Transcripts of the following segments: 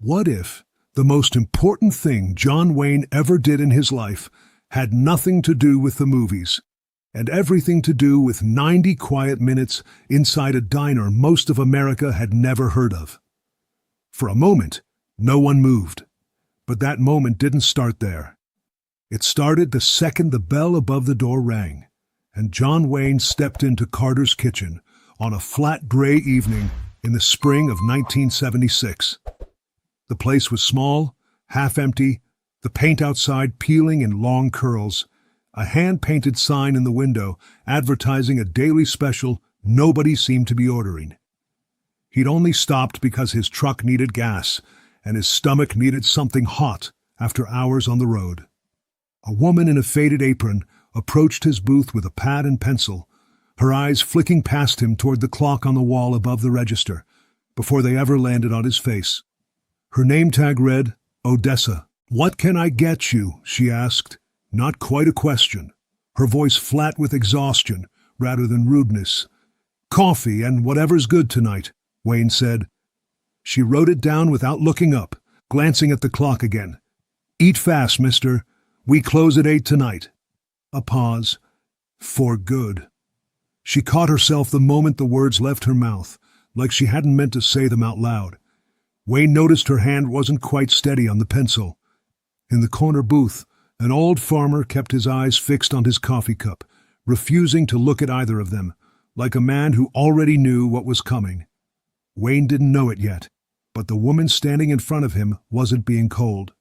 What if the most important thing John Wayne ever did in his life had nothing to do with the movies, and everything to do with 90 quiet minutes inside a diner most of America had never heard of? For a moment, no one moved. But that moment didn't start there. It started the second the bell above the door rang, and John Wayne stepped into Carter's kitchen on a flat gray evening in the spring of 1976. The place was small, half empty, the paint outside peeling in long curls, a hand-painted sign in the window advertising a daily special nobody seemed to be ordering. He'd only stopped because his truck needed gas and his stomach needed something hot after hours on the road. A woman in a faded apron approached his booth with a pad and pencil, her eyes flicking past him toward the clock on the wall above the register, before they ever landed on his face. Her name tag read, Odessa. "What can I get you?" she asked. Not quite a question, her voice flat with exhaustion rather than rudeness. "Coffee and whatever's good tonight," Wayne said. She wrote it down without looking up, glancing at the clock again. "Eat fast, mister. We close at 8 tonight." A pause. "For good." She caught herself the moment the words left her mouth, like she hadn't meant to say them out loud. Wayne noticed her hand wasn't quite steady on the pencil. In the corner booth, an old farmer kept his eyes fixed on his coffee cup, refusing to look at either of them, like a man who already knew what was coming. Wayne didn't know it yet, but the woman standing in front of him wasn't being cold.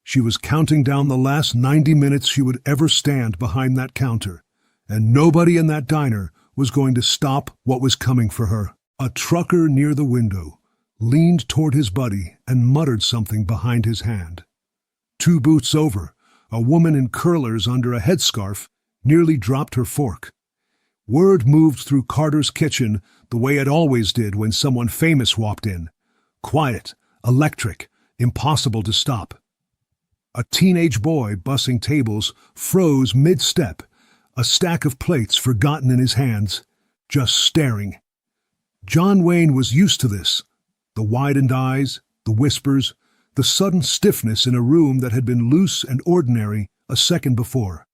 She was counting down the last 90 minutes she would ever stand behind that counter, and nobody in that diner was going to stop what was coming for her. A trucker near the window leaned toward his buddy and muttered something behind his hand. 2 booths over, a woman in curlers under a headscarf nearly dropped her fork. Word moved through Carter's kitchen the way it always did when someone famous walked in. Quiet, electric, impossible to stop. A teenage boy bussing tables froze mid-step, a stack of plates forgotten in his hands, just staring. John Wayne was used to this. The widened eyes, the whispers, the sudden stiffness in a room that had been loose and ordinary a second before.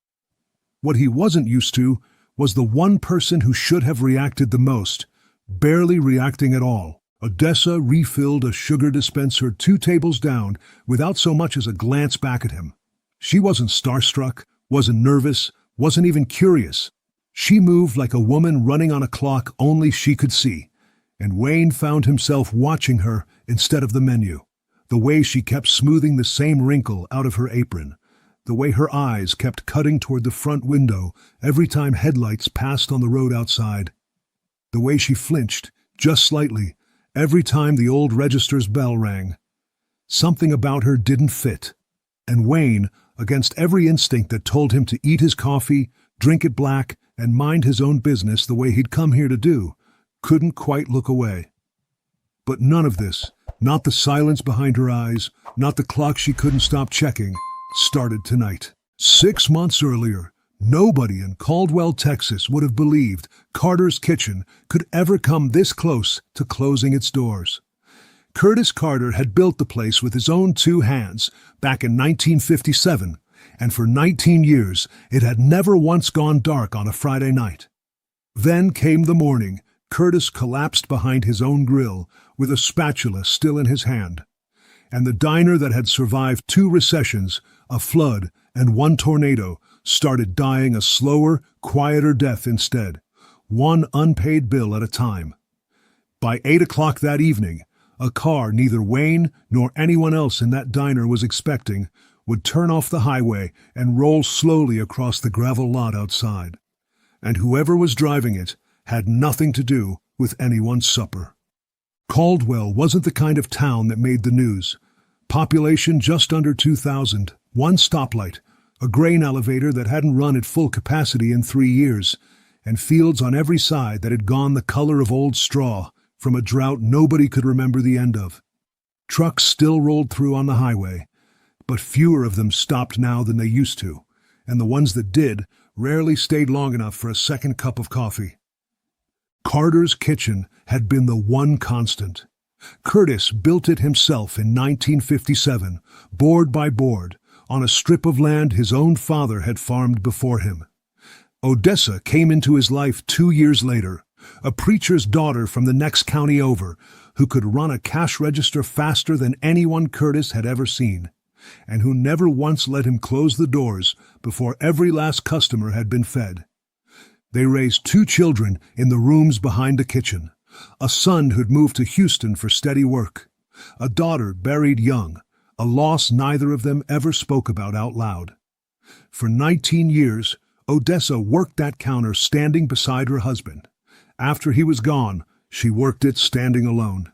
What he wasn't used to was the one person who should have reacted the most, barely reacting at all. Odessa refilled a sugar dispenser 2 tables down without so much as a glance back at him. She wasn't starstruck, wasn't nervous, wasn't even curious. She moved like a woman running on a clock only she could see, and Wayne found himself watching her instead of the menu. The way she kept smoothing the same wrinkle out of her apron, the way her eyes kept cutting toward the front window every time headlights passed on the road outside, the way she flinched, just slightly, every time the old register's bell rang. Something about her didn't fit, and Wayne, against every instinct that told him to eat his coffee, drink it black, and mind his own business the way he'd come here to do, couldn't quite look away. But none of this, not the silence behind her eyes, not the clock she couldn't stop checking, started tonight. 6 months earlier, nobody in Caldwell, Texas would have believed Carter's Kitchen could ever come this close to closing its doors. Curtis Carter had built the place with his own 2 hands back in 1957, and for 19 years it had never once gone dark on a Friday night. Then came the morning Curtis collapsed behind his own grill with a spatula still in his hand, and the diner that had survived 2 recessions, a flood, and 1 tornado started dying a slower, quieter death instead, 1 unpaid bill at a time. By 8 o'clock that evening, a car neither Wayne nor anyone else in that diner was expecting would turn off the highway and roll slowly across the gravel lot outside. And whoever was driving it had nothing to do with anyone's supper. Caldwell wasn't the kind of town that made the news. Population just under 2,000, 1 stoplight, a grain elevator that hadn't run at full capacity in 3 years, and fields on every side that had gone the color of old straw from a drought nobody could remember the end of. Trucks still rolled through on the highway, but fewer of them stopped now than they used to, and the ones that did rarely stayed long enough for a second cup of coffee. Carter's Kitchen had been the one constant. Curtis built it himself in 1957, board by board, on a strip of land his own father had farmed before him. Odessa came into his life 2 years later, a preacher's daughter from the next county over, who could run a cash register faster than anyone Curtis had ever seen, and who never once let him close the doors before every last customer had been fed. They raised 2 children in the rooms behind the kitchen, a son who'd moved to Houston for steady work, a daughter buried young, a loss neither of them ever spoke about out loud. For 19 years, Odessa worked that counter standing beside her husband. After he was gone, she worked it standing alone.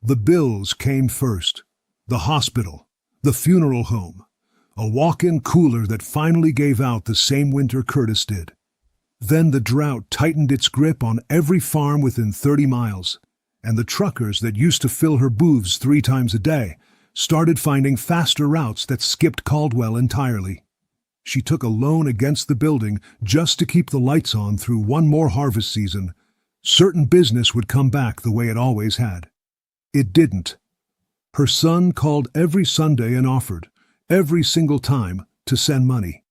The bills came first. The hospital, the funeral home, a walk-in cooler that finally gave out the same winter Curtis did. Then the drought tightened its grip on every farm within 30 miles, and the truckers that used to fill her booths 3 times a day started finding faster routes that skipped Caldwell entirely. She took a loan against the building just to keep the lights on through one more harvest season. Certain business would come back the way it always had. It didn't. Her son called every Sunday and offered, every single time, to send money.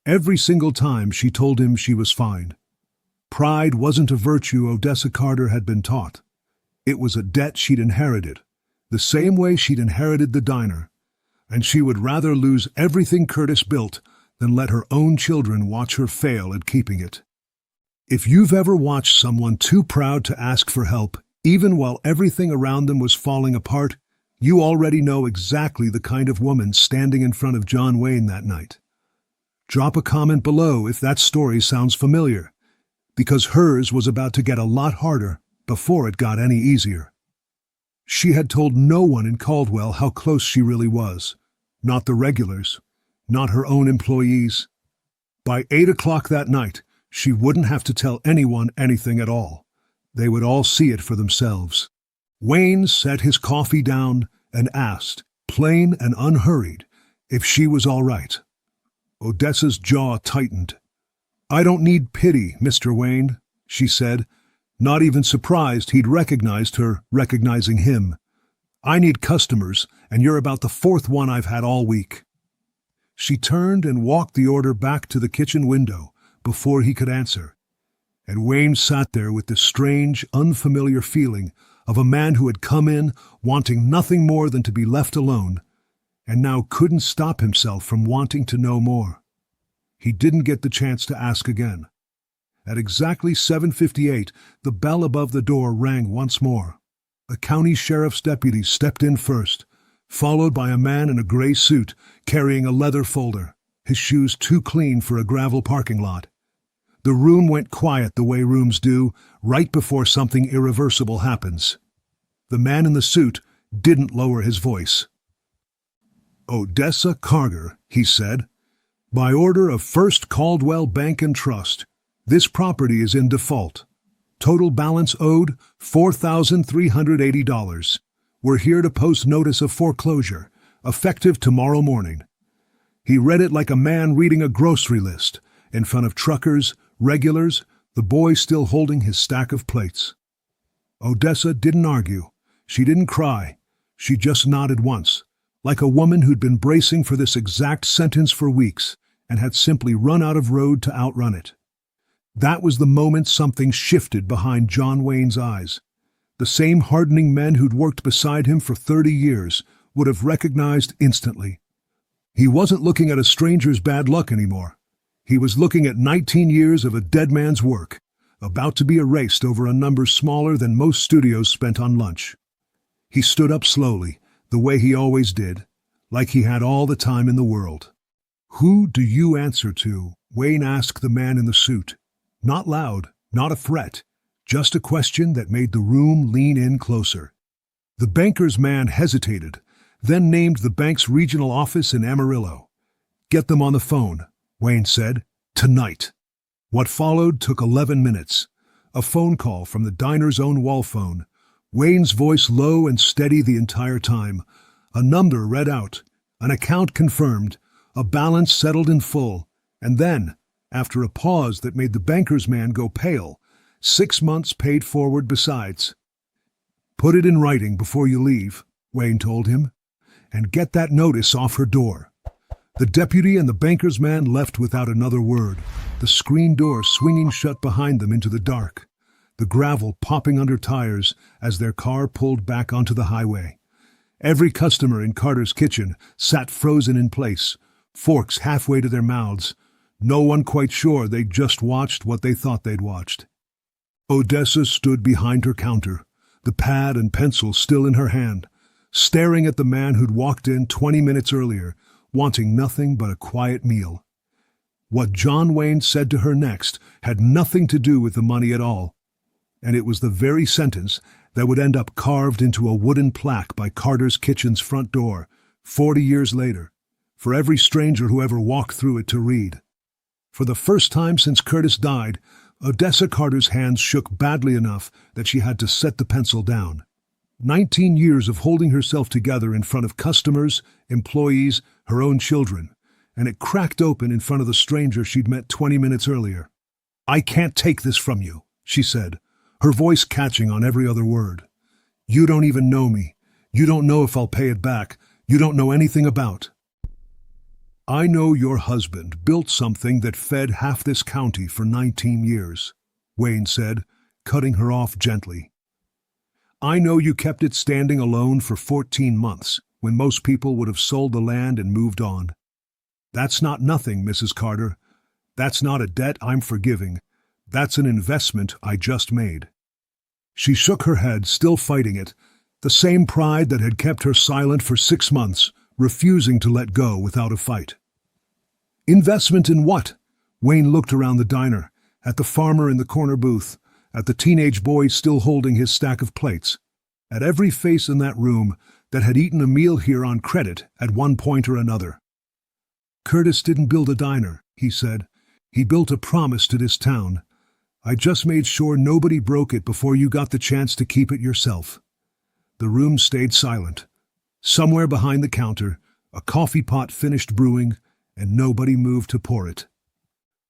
Every single time she told him she was fine. Pride wasn't a virtue Odessa Carter had been taught. It was a debt she'd inherited, the same way she'd inherited the diner, and she would rather lose everything Curtis built than let her own children watch her fail at keeping it. If you've ever watched someone too proud to ask for help, even while everything around them was falling apart, you already know exactly the kind of woman standing in front of John Wayne that night. Drop a comment below if that story sounds familiar, because hers was about to get a lot harder before it got any easier. She had told no one in Caldwell how close she really was, not the regulars, not her own employees. By 8 o'clock that night, she wouldn't have to tell anyone anything at all. They would all see it for themselves. Wayne set his coffee down and asked, plain and unhurried, if she was all right. Odessa's jaw tightened. "I don't need pity, Mr. Wayne," she said, not even surprised he'd recognized her recognizing him. "I need customers, and you're about the 4th one I've had all week." She turned and walked the order back to the kitchen window before he could answer, and Wayne sat there with the strange, unfamiliar feeling of a man who had come in wanting nothing more than to be left alone, and now couldn't stop himself from wanting to know more. He didn't get the chance to ask again. At exactly 7:58, the bell above the door rang once more. A county sheriff's deputy stepped in first, followed by a man in a gray suit carrying a leather folder, his shoes too clean for a gravel parking lot. The room went quiet the way rooms do right before something irreversible happens. The man in the suit didn't lower his voice. "Odessa Carter," he said, "by order of First Caldwell Bank and Trust, this property is in default. Total balance owed, $4,380. We're here to post notice of foreclosure, effective tomorrow morning." He read it like a man reading a grocery list, in front of truckers, regulars, the boy still holding his stack of plates. Odessa didn't argue. She didn't cry. She just nodded once, like a woman who'd been bracing for this exact sentence for weeks and had simply run out of road to outrun it. That was the moment something shifted behind John Wayne's eyes. The same hardening men who'd worked beside him for 30 years would have recognized instantly. He wasn't looking at a stranger's bad luck anymore. He was looking at 19 years of a dead man's work, about to be erased over a number smaller than most studios spent on lunch. He stood up slowly, the way he always did, like he had all the time in the world. "Who do you answer to?" Wayne asked the man in the suit. Not loud, not a threat, just a question that made the room lean in closer. The banker's man hesitated, then named the bank's regional office in Amarillo. "Get them on the phone," Wayne said, "tonight." What followed took 11 minutes. A phone call from the diner's own wall phone, Wayne's voice low and steady the entire time. A number read out, an account confirmed, a balance settled in full, and then, after a pause that made the banker's man go pale, 6 months paid forward besides. Put it in writing before you leave, Wayne told him, and get that notice off her door. The deputy and the banker's man left without another word, the screen door swinging shut behind them into the dark, the gravel popping under tires as their car pulled back onto the highway. Every customer in Carter's kitchen sat frozen in place, forks halfway to their mouths, no one quite sure they'd just watched what they thought they'd watched. Odessa stood behind her counter, the pad and pencil still in her hand, staring at the man who'd walked in 20 minutes earlier, wanting nothing but a quiet meal. What John Wayne said to her next had nothing to do with the money at all, and it was the very sentence that would end up carved into a wooden plaque by Carter's kitchen's front door 40 years later, for every stranger who ever walked through it to read. For the first time since Curtis died, Odessa Carter's hands shook badly enough that she had to set the pencil down. 19 years of holding herself together in front of customers, employees, her own children, and it cracked open in front of the stranger she'd met 20 minutes earlier. "I can't take this from you," she said, her voice catching on every other word. "You don't even know me. You don't know if I'll pay it back. You don't know anything about." "I know your husband built something that fed half this county for 19 years, Wayne said, cutting her off gently. "I know you kept it standing alone for 14 months, when most people would have sold the land and moved on. That's not nothing, Mrs. Carter. That's not a debt I'm forgiving. That's an investment I just made." She shook her head, still fighting it, the same pride that had kept her silent for 6 months, refusing to let go without a fight. "Investment in what?" Wayne looked around the diner, at the farmer in the corner booth, at the teenage boy still holding his stack of plates, at every face in that room that had eaten a meal here on credit at one point or another. "Curtis didn't build a diner," he said. "He built a promise to this town. I just made sure nobody broke it before you got the chance to keep it yourself." The room stayed silent. Somewhere behind the counter, a coffee pot finished brewing, and nobody moved to pour it.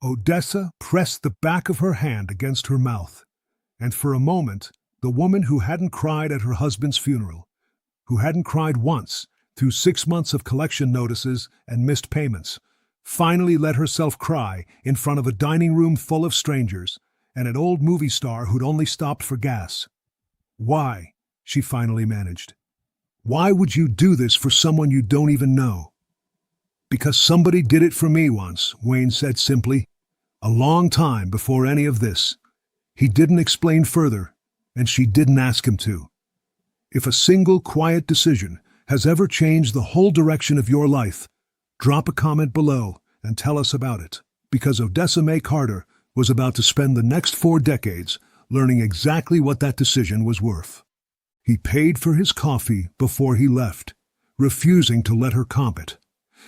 Odessa pressed the back of her hand against her mouth, and for a moment, the woman who hadn't cried at her husband's funeral, who hadn't cried once through 6 months of collection notices and missed payments, finally let herself cry in front of a dining room full of strangers and an old movie star who'd only stopped for gas. "Why?" she finally managed. "Why would you do this for someone you don't even know?" "Because somebody did it for me once," Wayne said simply. "A long time before any of this." He didn't explain further, and she didn't ask him to. If a single quiet decision has ever changed the whole direction of your life, drop a comment below and tell us about it, because Odessa May Carter was about to spend the next 4 decades learning exactly what that decision was worth. He paid for his coffee before he left, refusing to let her comp it,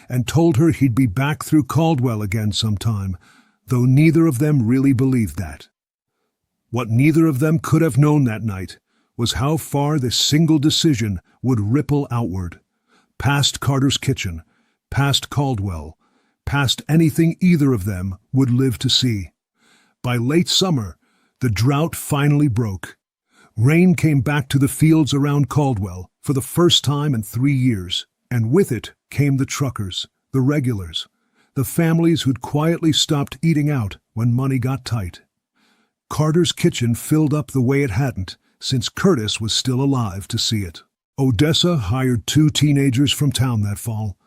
and told her he'd be back through Caldwell again sometime, though neither of them really believed that. What neither of them could have known that night was how far this single decision would ripple outward, past Carter's kitchen, past Caldwell, past anything either of them would live to see. By late summer, the drought finally broke. Rain came back to the fields around Caldwell for the first time in 3 years, and with it came the truckers, the regulars, the families who'd quietly stopped eating out when money got tight. Carter's kitchen filled up the way it hadn't since Curtis was still alive to see it. Odessa hired 2 teenagers from town that fall,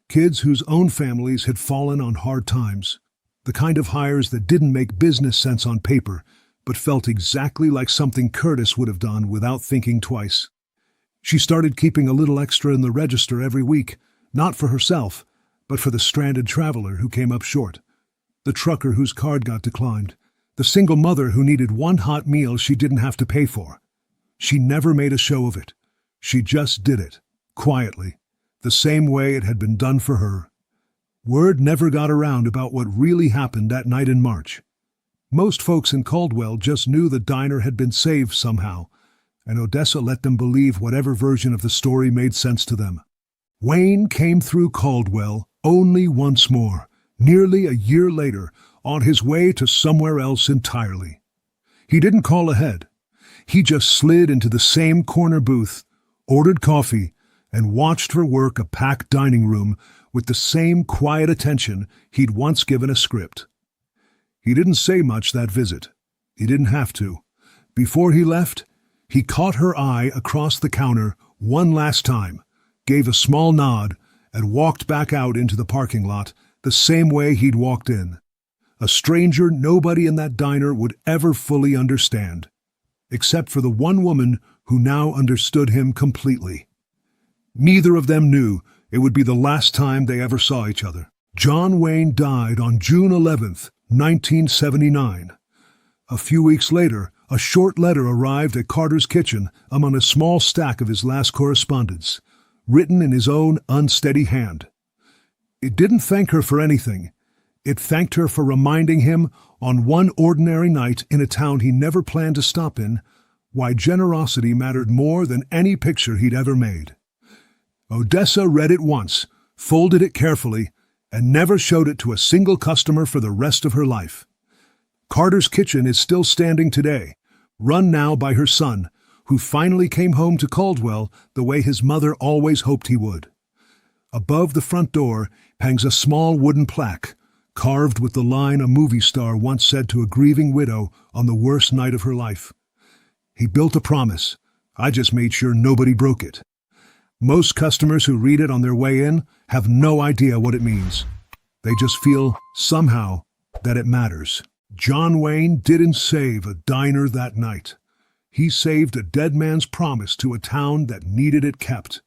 kids whose own families had fallen on hard times, the kind of hires that didn't make business sense on paper, but felt exactly like something Curtis would have done without thinking twice. She started keeping a little extra in the register every week, not for herself, but for the stranded traveler who came up short, the trucker whose card got declined, the single mother who needed one hot meal she didn't have to pay for. She never made a show of it. She just did it, quietly, the same way it had been done for her. Word never got around about what really happened that night in March. Most folks in Caldwell just knew the diner had been saved somehow, and Odessa let them believe whatever version of the story made sense to them. Wayne came through Caldwell only once more, nearly a year later, on his way to somewhere else entirely. He didn't call ahead. He just slid into the same corner booth, ordered coffee, and watched her work a packed dining room with the same quiet attention he'd once given a script. He didn't say much that visit. He didn't have to. Before he left, he caught her eye across the counter one last time, gave a small nod, and walked back out into the parking lot the same way he'd walked in. A stranger nobody in that diner would ever fully understand, except for the one woman who now understood him completely. Neither of them knew it would be the last time they ever saw each other. John Wayne died on June 11th, 1979. A few weeks later, a short letter arrived at Carter's kitchen among a small stack of his last correspondence, written in his own unsteady hand. It didn't thank her for anything. It thanked her for reminding him, on one ordinary night in a town he never planned to stop in, why generosity mattered more than any picture he'd ever made. Odessa read it once, folded it carefully, and never showed it to a single customer for the rest of her life. Carter's kitchen is still standing today, run now by her son, who finally came home to Caldwell the way his mother always hoped he would. Above the front door hangs a small wooden plaque, carved with the line a movie star once said to a grieving widow on the worst night of her life. He built a promise. I just made sure nobody broke it. Most customers who read it on their way in have no idea what it means. They just feel, somehow, that it matters. John Wayne didn't save a diner that night. He saved a dead man's promise to a town that needed it kept,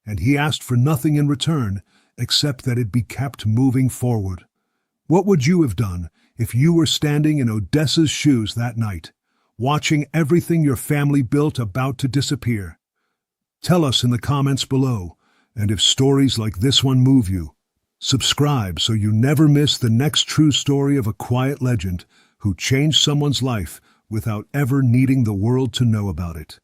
and he asked for nothing in return except that it be kept moving forward. What would you have done if you were standing in Odessa's shoes that night, watching everything your family built about to disappear? Tell us in the comments below, and if stories like this one move you, subscribe so you never miss the next true story of a quiet legend who changed someone's life without ever needing the world to know about it.